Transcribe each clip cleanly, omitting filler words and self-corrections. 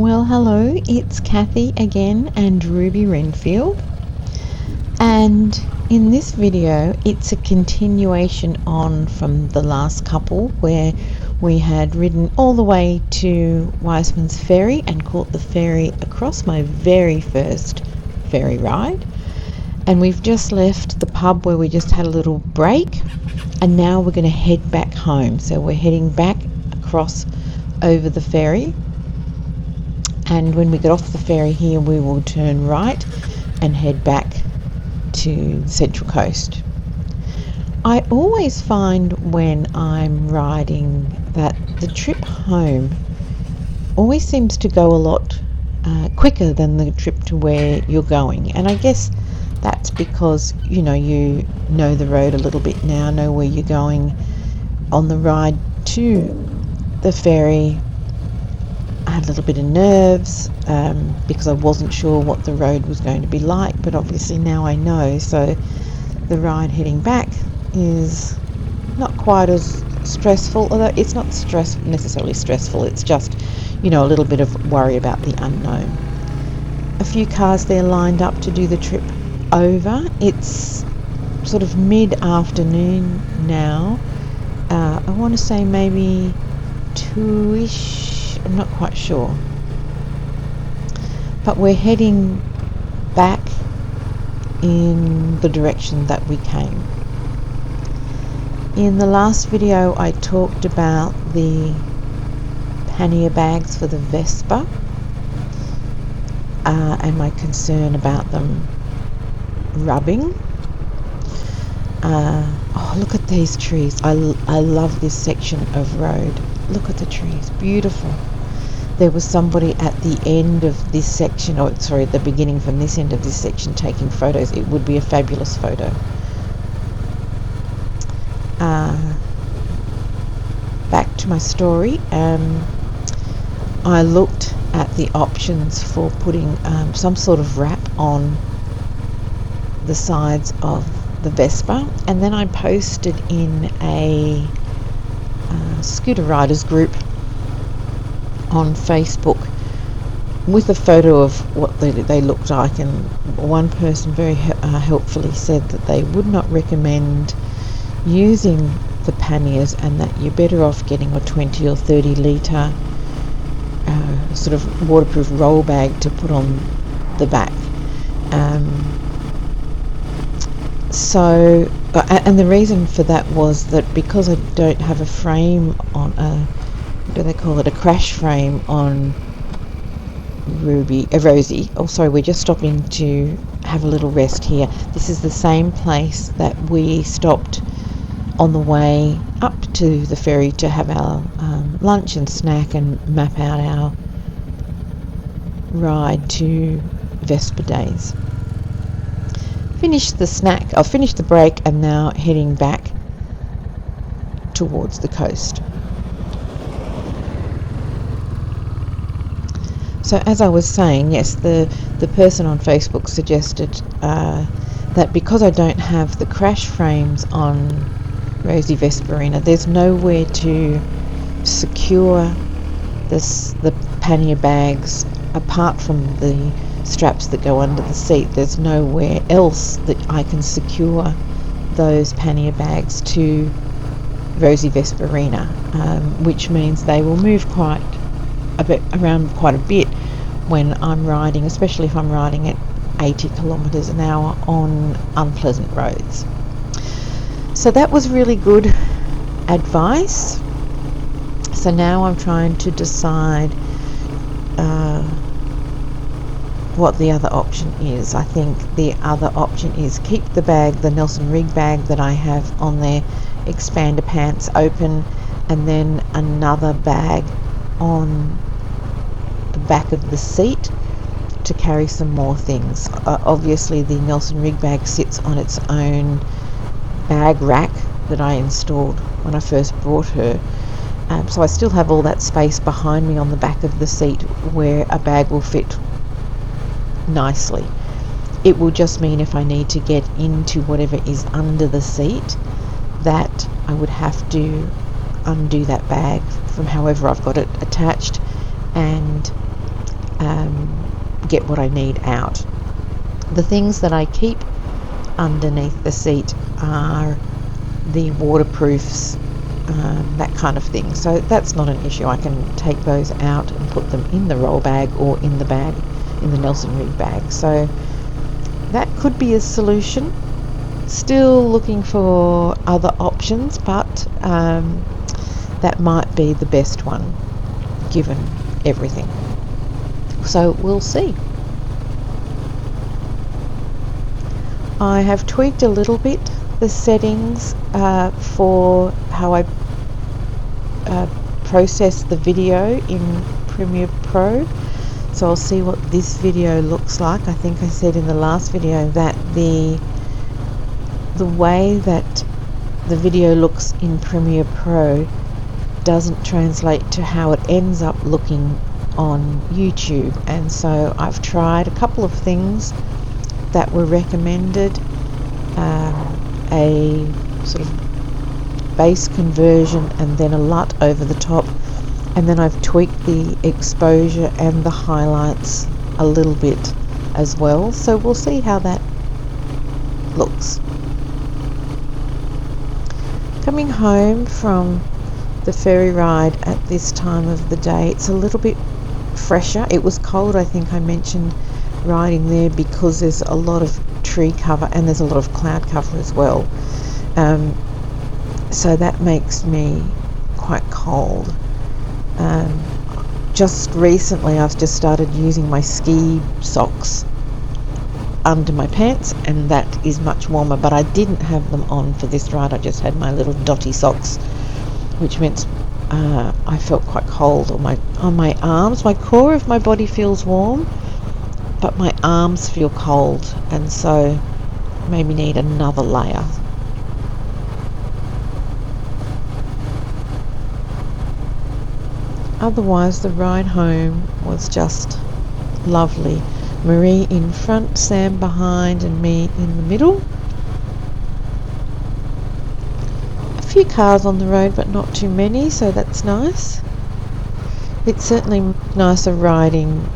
Well, hello, it's Kathy again and Ruby Renfield, and in this video it's a continuation on from the last couple where we had ridden all the way to Wiseman's Ferry and caught the ferry across my very first ferry ride, and we've just left the pub where we just had a little break, and now we're going to head back home. So we're heading back across over the ferry. And when we get off the ferry here, we will turn right and head back to the Central Coast. I always find when I'm riding that the trip home always seems to go a lot quicker than the trip to where you're going. And I guess that's because, you know the road a little bit now, know where you're going. On the ride to the ferry, I had a little bit of nerves because I wasn't sure what the road was going to be like, but obviously now I know, so the ride heading back is not quite as stressful, although it's not necessarily stressful, it's just, a little bit of worry about the unknown. A few cars there lined up to do the trip over. It's sort of mid-afternoon now. I want to say maybe 2ish. I'm not quite sure, but we're heading back in the direction that we came. In the last video I talked about the pannier bags for the Vespa and my concern about them rubbing. Look at these trees. I love this section of road. Look at the trees, beautiful. There was somebody at the end of this section, at the beginning from this end of this section taking photos. It would be a fabulous photo. Back to my story. I looked at the options for putting some sort of wrap on the sides of the Vespa, and then I posted in a scooter riders group on Facebook with a photo of what they looked like, and one person very helpfully said that they would not recommend using the panniers and that you're better off getting a 20 or 30 litre sort of waterproof roll bag to put on the back. And the reason for that was that because I don't have a frame on what do they call it, a crash frame on Rosie. Oh, sorry, we're just stopping to have a little rest here. This is the same place that we stopped on the way up to the ferry to have our lunch and snack and map out our ride to Vespa Days. Finished the break, and now heading back towards the coast. So as I was saying, yes, the person on Facebook suggested that because I don't have the crash frames on Rosie Vesperina, there's nowhere to secure the pannier bags apart from the straps that go under the seat. There's nowhere else that I can secure those pannier bags to Rosie Vesperina, which means they will move quite a bit when I'm riding, especially if I'm riding at 80 kilometres an hour on unpleasant roads. So that was really good advice. So now I'm trying to decide what the other option is. I think the other option is keep the Nelson rig bag that I have on there, expander pants open, and then another bag on the back of the seat to carry some more things. Obviously the Nelson rig bag sits on its own bag rack that I installed when I first brought her. So I still have all that space behind me on the back of the seat where a bag will fit nicely. It will just mean if I need to get into whatever is under the seat that I would have to undo that bag from however I've got it attached and get what I need out. The things that I keep underneath the seat are the waterproofs, that kind of thing. So that's not an issue. I can take those out and put them in the roll bag or in the bag, in the Nelson Rig bag. So that could be a solution. Still looking for other options, but that might be the best one given everything. So we'll see. I have tweaked a little bit the settings for how I process the video in Premiere Pro. So I'll see what this video looks like. I think I said in the last video that the way that the video looks in Premiere Pro doesn't translate to how it ends up looking on YouTube, and so I've tried a couple of things that were recommended, a sort of base conversion and then a LUT over the top, and then I've tweaked the exposure and the highlights a little bit as well, so we'll see how that looks. Coming home from the ferry ride at this time of the day, it's a little bit fresher. It was cold, I think I mentioned, riding there because there's a lot of tree cover and there's a lot of cloud cover as well, so that makes me quite cold. Just recently I've just started using my ski socks under my pants, and that is much warmer, but I didn't have them on for this ride. I just had my little dotty socks, which meant I felt quite cold on my arms. My core of my body feels warm, but my arms feel cold, and so maybe need another layer. Otherwise, the ride home was just lovely. Marie in front, Sam behind, and me in the middle. A few cars on the road, but not too many, so that's nice. It's certainly nicer riding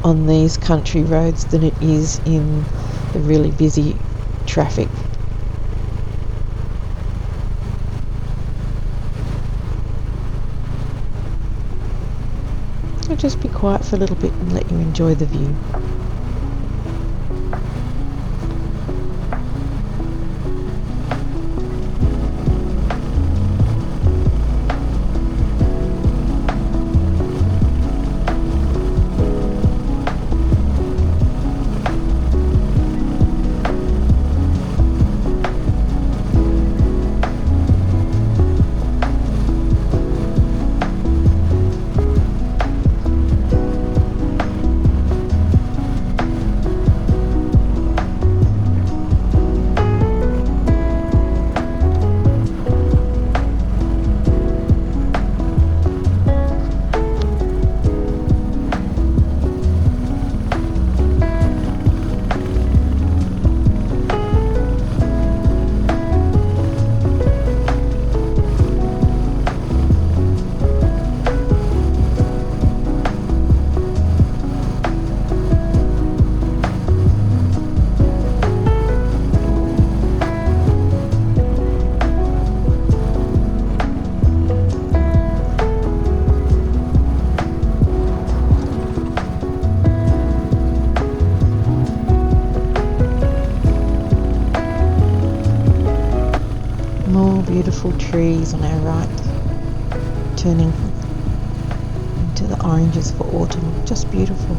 on these country roads than it is in the really busy traffic. I'll just be quiet for a little bit and let you enjoy the view. More beautiful trees on our right, turning into the oranges for autumn. Just beautiful.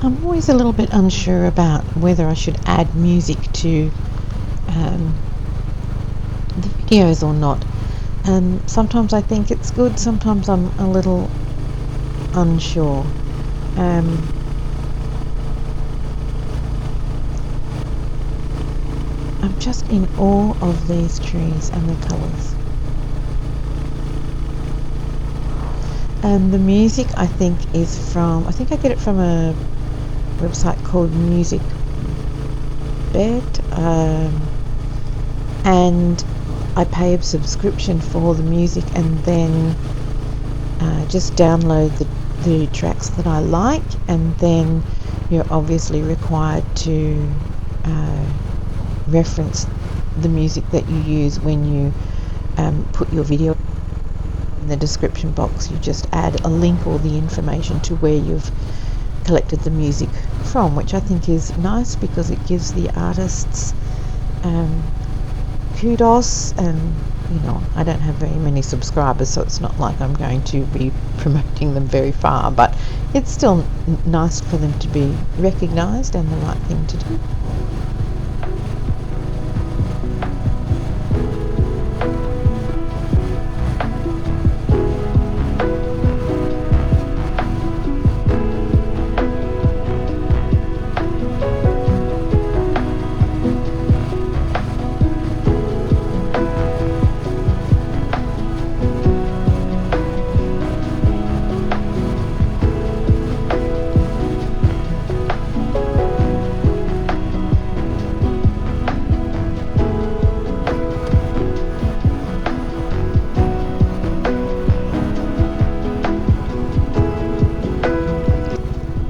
I'm always a little bit unsure about whether I should add music to the videos or not. Sometimes I think it's good, sometimes I'm a little unsure. I'm just in awe of these trees and the colours. And the music I think I think I get it from a website called Music Bed, and I pay a subscription for the music, and then just download the tracks that I like, and then you're obviously required to reference the music that you use when you put your video in the description box. You just add a link or the information to where you've collected the music from, which I think is nice because it gives the artists kudos. And I don't have very many subscribers, so it's not like I'm going to be promoting them very far, but it's still nice for them to be recognised and the right thing to do.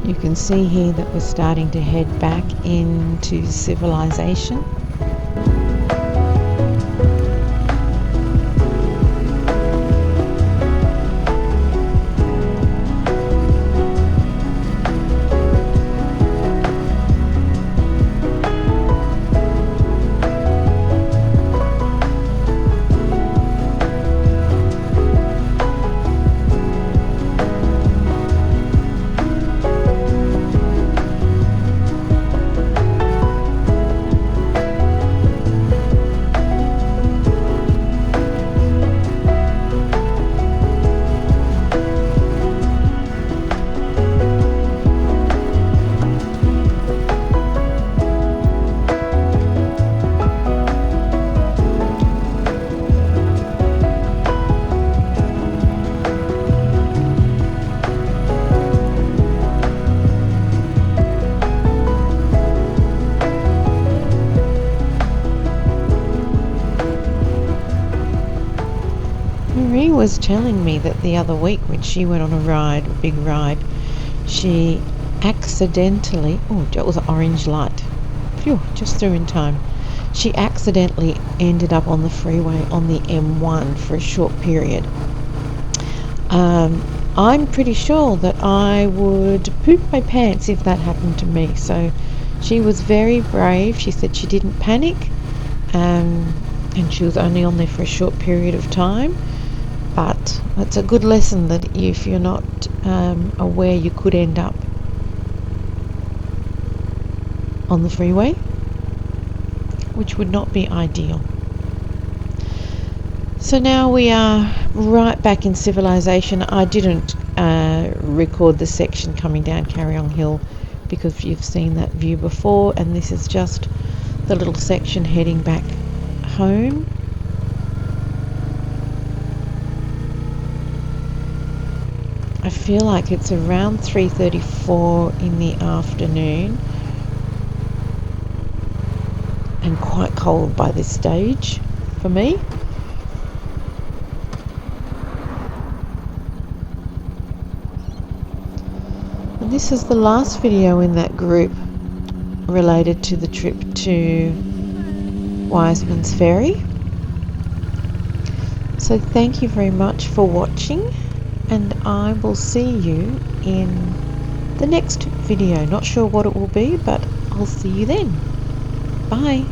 You can see here that we're starting to head back into civilization. Marie was telling me that the other week when she went on a big ride, she accidentally, it was an orange light, phew, just through in time, she accidentally ended up on the freeway on the M1 for a short period. I'm pretty sure that I would poop my pants if that happened to me. So she was very brave. She said she didn't panic, and she was only on there for a short period of time. But it's a good lesson that if you're not aware, you could end up on the freeway, which would not be ideal. So now we are right back in civilization. I didn't record the section coming down Carryong Hill because you've seen that view before, and this is just the little section heading back home. I feel like it's around 3:34 in the afternoon and quite cold by this stage for me. And this is the last video in that group related to the trip to Wiseman's Ferry. So thank you very much for watching, and I will see you in the next video. Not sure what it will be, but I'll see you then. Bye.